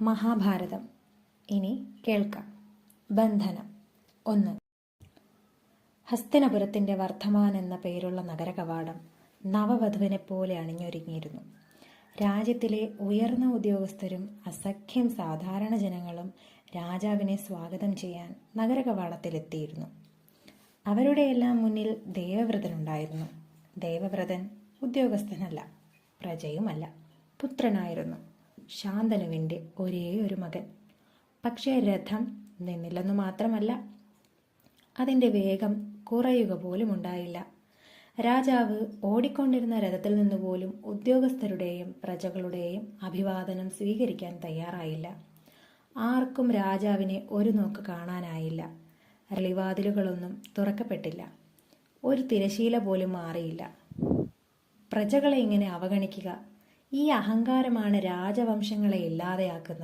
മഹാഭാരതം. ഇനി കേൾക്കാം. ബന്ധനം 1. ഹസ്തിനപുരത്തിൻ്റെ വർദ്ധമാൻ എന്ന പേരുള്ള നഗരകവാടം നവവധുവിനെ പോലെ അണിഞ്ഞൊരുങ്ങിയിരുന്നു. രാജ്യത്തിലെ ഉയർന്ന ഉദ്യോഗസ്ഥരും അസഖ്യം സാധാരണ ജനങ്ങളും രാജാവിനെ സ്വാഗതം ചെയ്യാൻ നഗരകവാടത്തിലെത്തിയിരുന്നു. അവരുടെയെല്ലാം മുന്നിൽ ദേവവ്രതനുണ്ടായിരുന്നു. ദേവവ്രതൻ ഉദ്യോഗസ്ഥനല്ല, പ്രജയുമല്ല, പുത്രനായിരുന്നു. ശാന്തനുവിൻ്റെ ഒരേ ഒരു മകൻ. പക്ഷേ രഥം നിന്നില്ലെന്നു മാത്രമല്ല, അതിൻ്റെ വേഗം കുറയുക പോലും ഉണ്ടായില്ല. രാജാവ് ഓടിക്കൊണ്ടിരുന്ന രഥത്തിൽ നിന്നുപോലും ഉദ്യോഗസ്ഥരുടെയും പ്രജകളുടെയും അഭിവാദനം സ്വീകരിക്കാൻ തയ്യാറായില്ല. ആർക്കും രാജാവിനെ ഒരു നോക്ക് കാണാനായില്ല. അരളിവാതിലുകളൊന്നും തുറക്കപ്പെട്ടില്ല. ഒരു തിരശീല പോലും മാറിയില്ല. പ്രജകളെ ഇങ്ങനെ അവഗണിക്കുക, ഈ അഹങ്കാരമാണ് രാജവംശങ്ങളെ ഇല്ലാതെയാക്കുന്നത്.